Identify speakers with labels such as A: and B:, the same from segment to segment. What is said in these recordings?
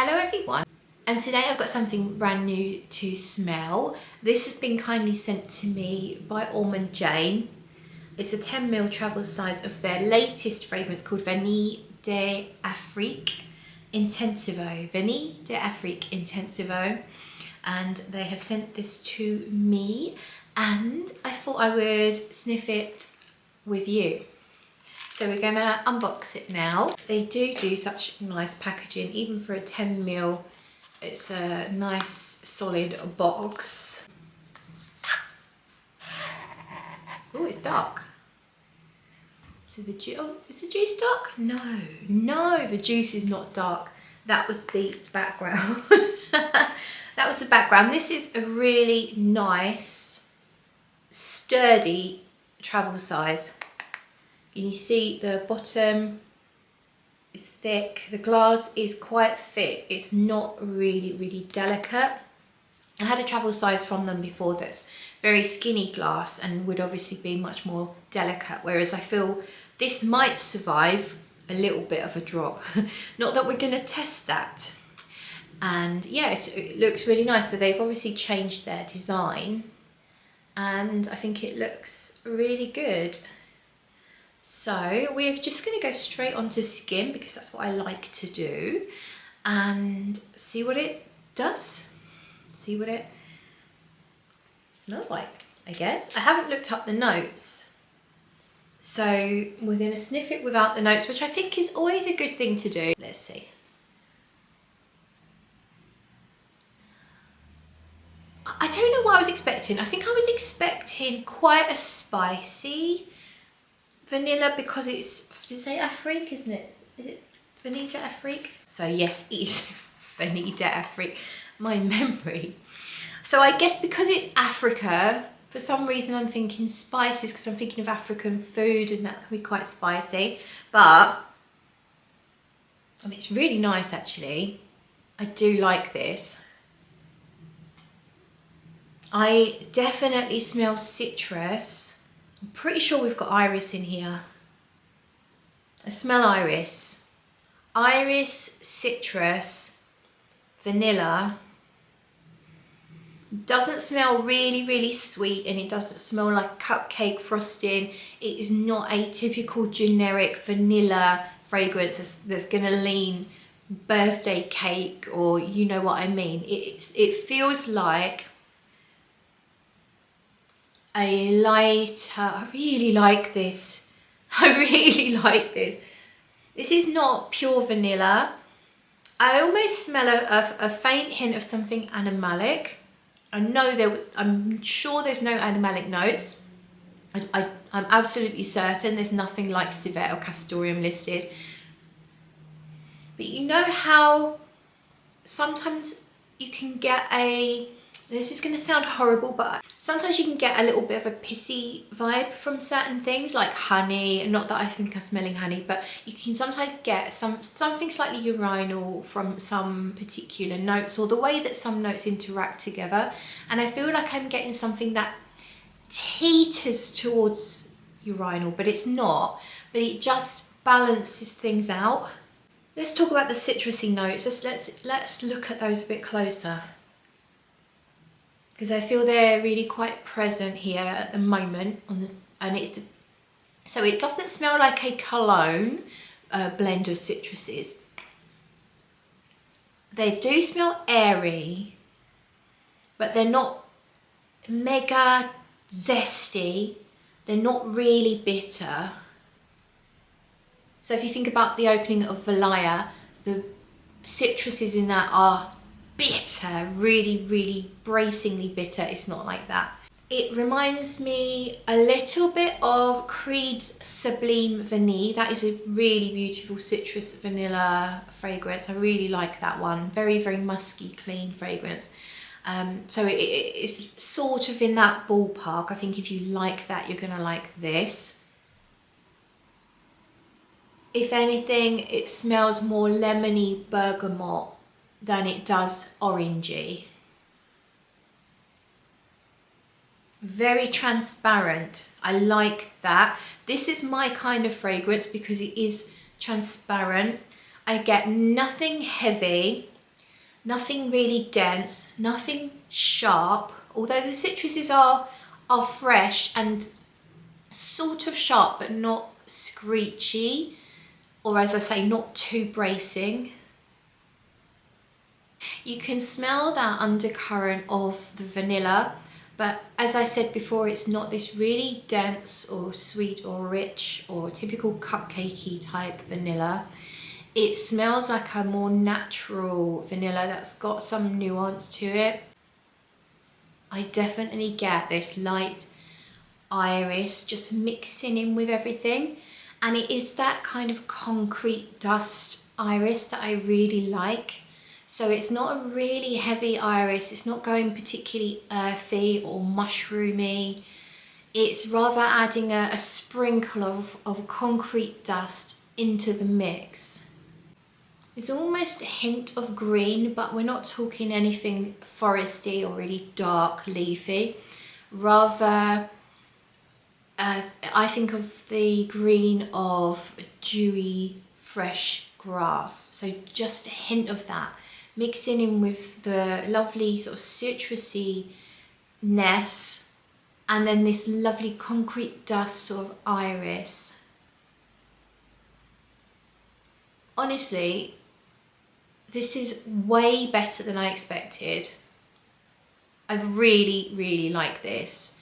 A: Hello everyone, and today I've got something brand new to smell. This has been kindly sent to me by Ormonde Jayne. It's a 10ml travel size of their latest fragrance called Vanille d'Afriques Intensivo. Vanille d'Afriques Intensivo. And they have sent this to me and I thought I would sniff it with you. So we're gonna unbox it now. They do such nice packaging, even for a 10ml. It's a nice solid box. Oh, it's dark. So the juice, oh, is the juice dark? No, the juice is not dark. That was the background. That was the background. This is a really nice, sturdy travel size. You see the bottom is thick, the glass is quite thick, it's not really delicate. I had a travel size from them before that's very skinny glass and would obviously be much more delicate, whereas I feel this might survive a little bit of a drop. Not that we're going to test that. And yeah, it looks really nice. So they've obviously changed their design and I think it looks really good. So we're just going to go straight onto skin because that's what I like to do and see what it does. See what it smells like, I guess. I haven't looked up the notes. So we're going to sniff it without the notes, which I think is always a good thing to do. Let's see. I don't know what I was expecting. I think I was expecting quite a spicy vanilla because it's, did it say Afrique, isn't it? Is it Vanille d'Afrique? So yes, it is Vanille d'Afrique. My memory. So I guess because it's Africa, for some reason I'm thinking spices because I'm thinking of African food and that can be quite spicy. But I mean, it's really nice actually. I do like this. I definitely smell citrus. I'm pretty sure we've got iris in here. I smell iris. Iris, citrus, vanilla. Doesn't smell really sweet and it doesn't smell like cupcake frosting. It is not a typical generic vanilla fragrance that's gonna lean birthday cake or you know what I mean. It feels like a lighter, I really like this. I really like this. This is not pure vanilla. I almost smell a faint hint of something animalic. I'm sure there's no animalic notes. I'm absolutely certain there's nothing like civet or castoreum listed. But you know how sometimes you can get this is going to sound horrible, but sometimes you can get a little bit of a pissy vibe from certain things like honey. Not that I think I'm smelling honey, but you can sometimes get something slightly urinal from some particular notes or the way that some notes interact together. And I feel like I'm getting something that teeters towards urinal, but it's not. But it just balances things out. Let's talk about the citrusy notes. Let's look at those a bit closer, because I feel they're really quite present here at the moment so it doesn't smell like a cologne blend of citruses. They do smell airy, but they're not mega zesty. They're not really bitter. So if you think about the opening of Valaya, the citruses in that are bitter, really bracingly bitter. It's not like that. It reminds me a little bit of Creed's Sublime Vanille. That is a really beautiful citrus vanilla fragrance. I really like that one. Very musky, clean fragrance. So it's sort of in that ballpark. I think if you like that, you're gonna like this. If anything, it smells more lemony bergamot than it does orangey. Very transparent. I like that. This is my kind of fragrance because it is transparent. I get nothing heavy. Nothing really dense, nothing sharp, although the citruses are fresh and sort of sharp but not screechy, or as I say, not too bracing. You can smell that undercurrent of the vanilla, but as I said before, it's not this really dense or sweet or rich or typical cupcakey type vanilla. It smells like a more natural vanilla that's got some nuance to it. I definitely get this light iris just mixing in with everything, and it is that kind of concrete dust iris that I really like. So it's not a really heavy iris, it's not going particularly earthy or mushroomy. It's rather adding a sprinkle of concrete dust into the mix. There's almost a hint of green, but we're not talking anything foresty or really dark leafy. Rather, I think of the green of dewy, fresh grass. So just a hint of that, mixing in with the lovely sort of citrusy-ness, and then this lovely concrete dust sort of iris. Honestly, this is way better than I expected. I really, really like this.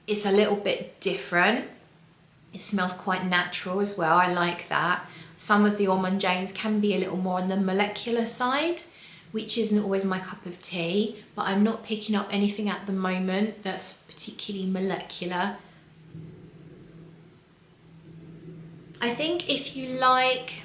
A: It's a little bit different. It smells quite natural as well. I like that. Some of the Ormonde Jaynes can be a little more on the molecular side, which isn't always my cup of tea, but I'm not picking up anything at the moment that's particularly molecular. I think if you like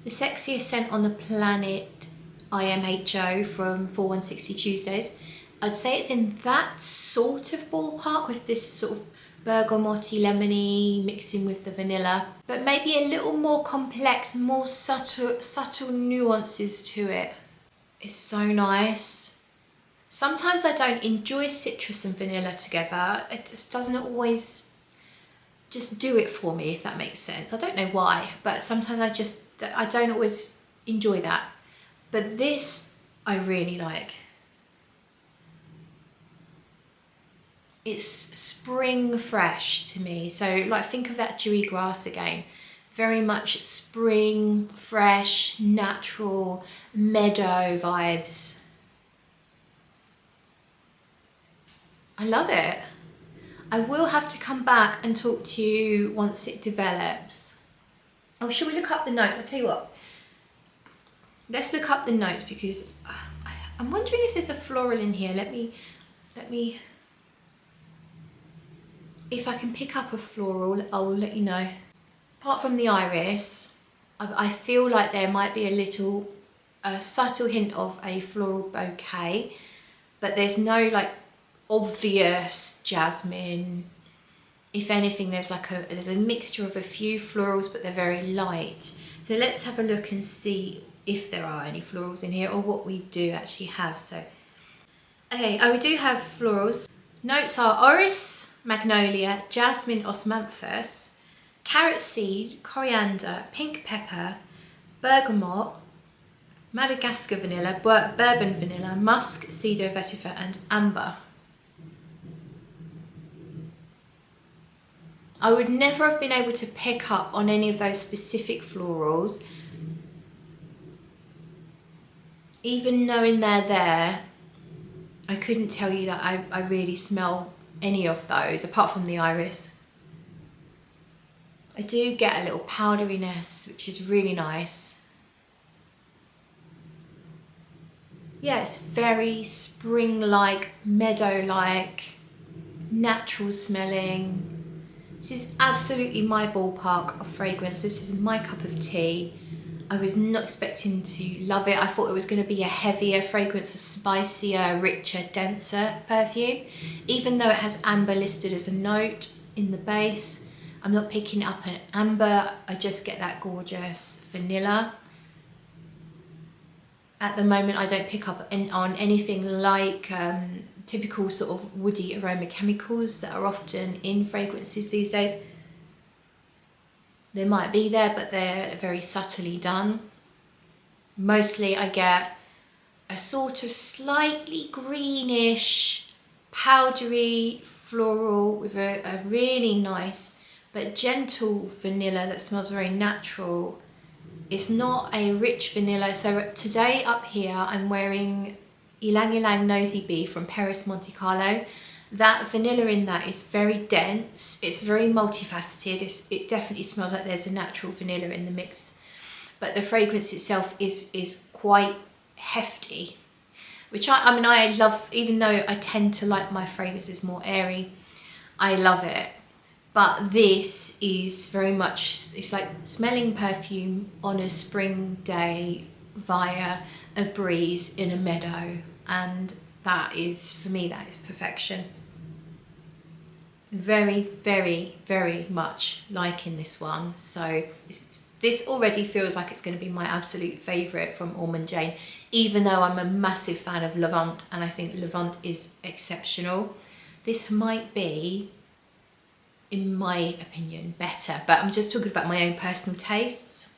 A: the sexiest scent on the planet, IMHO from 4160 Tuesdays, I'd say it's in that sort of ballpark with this sort of bergamoty, lemony mixing with the vanilla, but maybe a little more complex, more subtle nuances to it. It's so nice. Sometimes I don't enjoy citrus and vanilla together. It just doesn't always just do it for me, if that makes sense. I don't know why, but sometimes I don't always enjoy that. But this I really like. It's spring fresh to me. So like think of that dewy grass again. Very much spring, fresh, natural, meadow vibes. I love it. I will have to come back and talk to you once it develops. Oh, shall we look up the notes? I'll tell you what. Let's look up the notes because I'm wondering if there's a floral in here. Let me, if I can pick up a floral, I will let you know. Apart from the iris, I feel like there might be a subtle hint of a floral bouquet, but there's no like obvious jasmine. If anything, there's a mixture of a few florals, but they're very light. So let's have a look and see if there are any florals in here or what we do actually have. So, okay, we do have florals. Notes are orris, magnolia, jasmine, osmanthus, carrot seed, coriander, pink pepper, bergamot, Madagascar vanilla, bourbon vanilla, musk, cedar, vetiver, and amber. I would never have been able to pick up on any of those specific florals. Even knowing they're there, I couldn't tell you that I really smell any of those apart from the iris. I do get a little powderiness, which is really nice. Yeah, it's very spring-like, meadow-like, natural smelling. This is absolutely my ballpark of fragrance. This is my cup of tea. I was not expecting to love it. I thought it was going to be a heavier fragrance, a spicier, richer, denser perfume. Even though it has amber listed as a note in the base, I'm not picking up an amber. I just get that gorgeous vanilla. At the moment, I don't pick up on anything like typical sort of woody aroma chemicals that are often in fragrances these days. They might be there, but they're very subtly done. Mostly I get a sort of slightly greenish, powdery floral with a really nice but gentle vanilla that smells very natural. It's not a rich vanilla. So today up here I'm wearing Ylang Ylang Nosy Bee from Paris Monte Carlo. That vanilla in that is very dense, it's very multifaceted, it definitely smells like there's a natural vanilla in the mix. But the fragrance itself is quite hefty, which I mean I love, even though I tend to like my fragrances more airy, I love it. But this is very much, it's like smelling perfume on a spring day via a breeze in a meadow, and that is, for me, that is perfection. Very, very, very much liking this one. So this already feels like it's going to be my absolute favourite from Ormonde Jayne, even though I'm a massive fan of Levant and I think Levant is exceptional. This might be, in my opinion, better, but I'm just talking about my own personal tastes.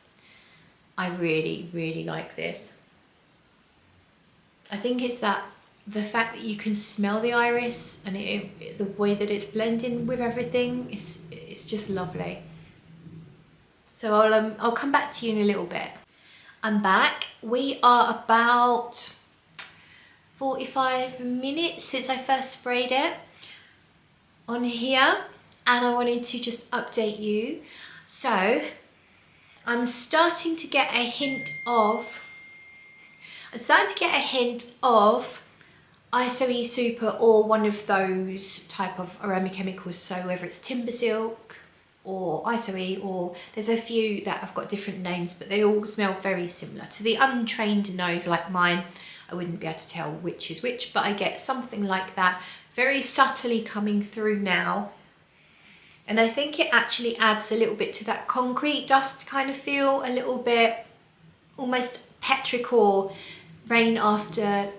A: I really, really like this. I think it's that the fact that you can smell the iris and the way that it's blending with everything, it's just lovely. So I'll come back to you in a little bit. I'm back. We are about 45 minutes since I first sprayed it on here, and I wanted to just update you. So I'm starting to get a hint of ISOE Super or one of those type of aroma chemicals. So whether it's timbersilk or ISOE, or there's a few that have got different names, but they all smell very similar. To the untrained nose like mine, I wouldn't be able to tell which is which, but I get something like that very subtly coming through now. And I think it actually adds a little bit to that concrete dust kind of feel, a little bit almost petrichor, rain after,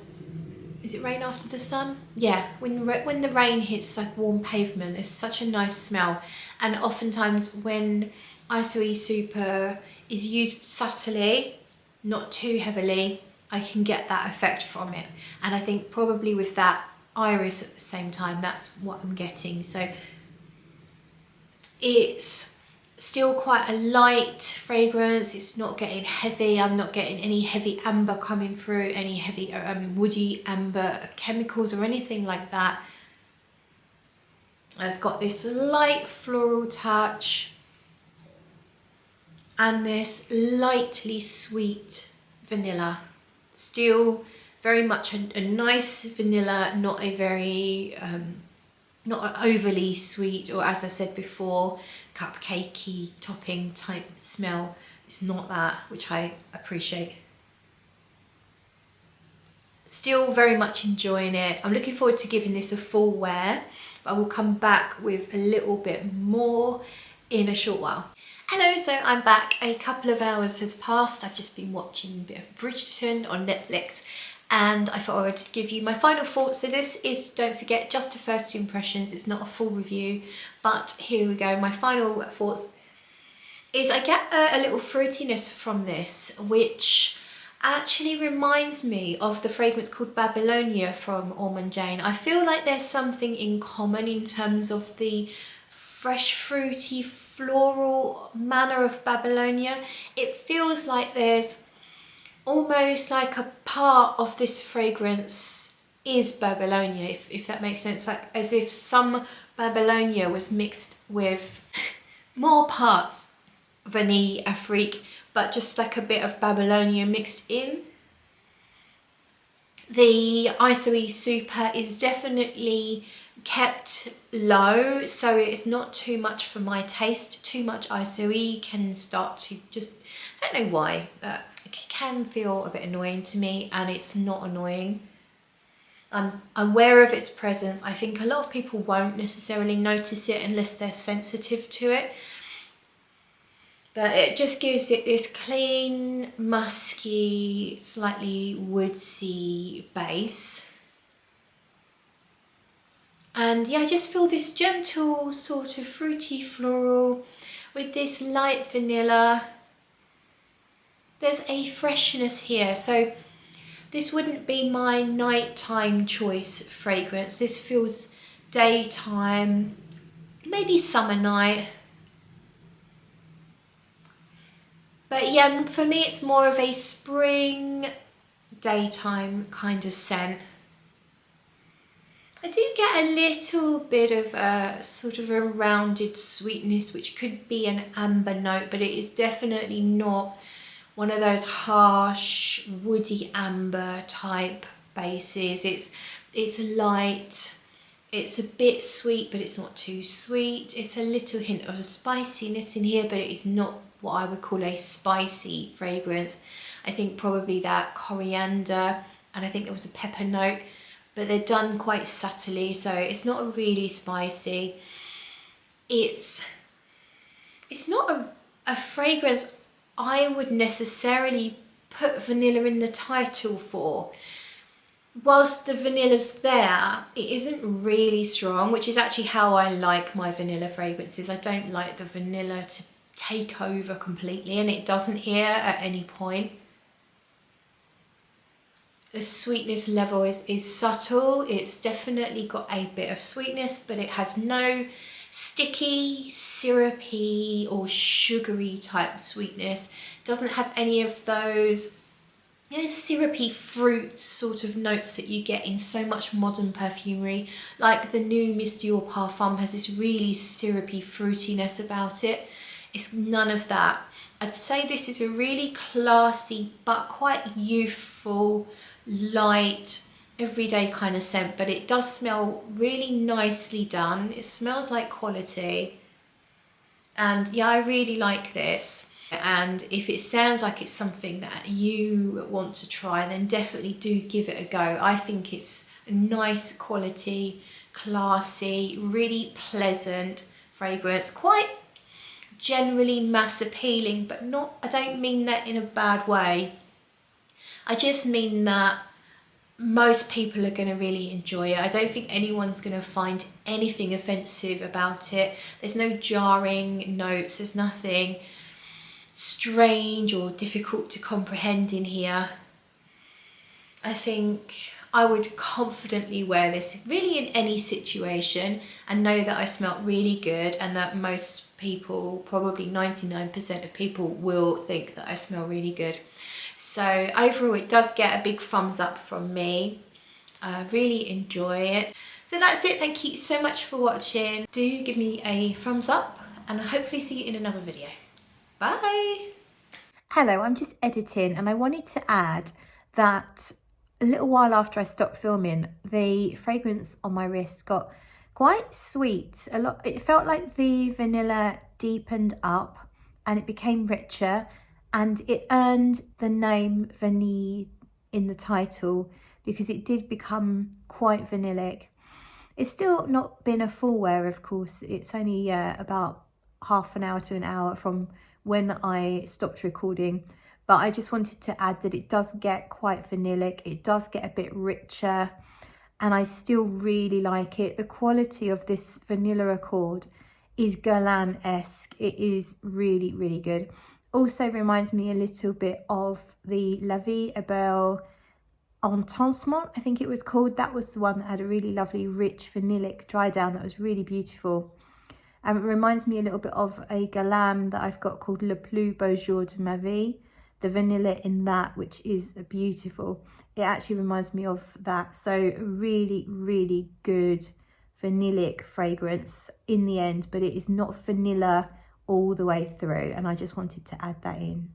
A: is it rain after the sun? Yeah, when the rain hits like warm pavement, it's such a nice smell. And oftentimes when ISOE Super is used subtly, not too heavily, I can get that effect from it. And I think probably with that iris at the same time, that's what I'm getting. So it's still quite a light fragrance, it's not getting heavy, I'm not getting any heavy amber coming through, any heavy woody amber chemicals or anything like that. It's got this light floral touch and this lightly sweet vanilla. Still very much a nice vanilla, not a very not overly sweet, or as I said before, cupcakey topping type smell. It's not that, which I appreciate. Still very much enjoying it. I'm looking forward to giving this a full wear, but I will come back with a little bit more in a short while. Hello, so I'm back. A couple of hours has passed. I've just been watching a bit of Bridgerton on Netflix, and I thought I would give you my final thoughts. So this is, don't forget, just a first impressions. It's not a full review, but here we go. My final thoughts is I get a little fruitiness from this, which actually reminds me of the fragrance called Babylonia from Ormonde Jayne. I feel like there's something in common in terms of the fresh, fruity, floral manner of Babylonia. It feels like there's almost like a part of this fragrance is Babylonia, if that makes sense, like as if some Babylonia was mixed with more parts Vanille, Afrique, but just like a bit of Babylonia mixed in. The ISOE Super is definitely kept low, so it's not too much for my taste. Too much ISOE can start to just, I don't know why, but it can feel a bit annoying to me, and it's not annoying. I'm aware of its presence. I think a lot of people won't necessarily notice it unless they're sensitive to it. But it just gives it this clean, musky, slightly woodsy base. And yeah, I just feel this gentle sort of fruity floral with this light vanilla. There's a freshness here. So This wouldn't be my nighttime choice fragrance. This feels daytime, maybe summer night. But yeah, for me it's more of a spring, daytime kind of scent. I do get a little bit of a sort of a rounded sweetness, which could be an amber note, but it is definitely not one of those harsh woody amber type bases. It's light, it's a bit sweet, but it's not too sweet. It's a little hint of a spiciness in here, but it is not what I would call a spicy fragrance. I think probably that coriander, and I think there was a pepper note, but they're done quite subtly, so it's not really spicy. It's not a fragrance I would necessarily put vanilla in the title for. Whilst the vanilla's there, it isn't really strong, which is actually how I like my vanilla fragrances. I don't like the vanilla to take over completely, and it doesn't here at any point. The sweetness level is subtle. It's definitely got a bit of sweetness, but it has no sticky, syrupy or sugary type sweetness. Doesn't have any of those syrupy fruit sort of notes that you get in so much modern perfumery. Like the new Miss Dior Parfum has this really syrupy fruitiness about it. It's none of that. I'd say this is a really classy but quite youthful, light, everyday kind of scent, but it does smell really nicely done. It smells like quality, and yeah, I really like this. And if it sounds like it's something that you want to try, then definitely do give it a go. I think it's a nice quality, classy, really pleasant fragrance, quite generally mass appealing, but not, I don't mean that in a bad way. I just mean that most people are going to really enjoy it. I don't think anyone's going to find anything offensive about it. There's no jarring notes, there's nothing strange or difficult to comprehend in here. I think I would confidently wear this really in any situation and know that I smell really good, and that most people, probably 99% of people, will think that I smell really good. So overall it does get a big thumbs up from me. I really enjoy it. So that's it. Thank you so much for watching. Do give me a thumbs up, and I'll hopefully see you in another video. Bye. Hello, I'm just editing, and I wanted to add that a little while after I stopped filming, the fragrance on my wrist got quite sweet. It felt like the vanilla deepened up and it became richer, and it earned the name Vanille in the title because it did become quite vanillic. It's still not been a full wear, of course. It's only about half an hour to an hour from when I stopped recording, but I just wanted to add that it does get quite vanillic. It does get a bit richer, and I still really like it. The quality of this Vanilla Accord is Guerlain-esque. It is really, really good. Also reminds me a little bit of the La Vie est Belle Intensement, I think it was called. That was the one that had a really lovely, rich, vanillic dry down that was really beautiful. It reminds me a little bit of a Guerlain that I've got called Le Plus Beau Jour de ma Vie. The vanilla in that, which is beautiful. It actually reminds me of that. So really, really good vanillic fragrance in the end, but it is not vanilla all the way through, and I just wanted to add that in.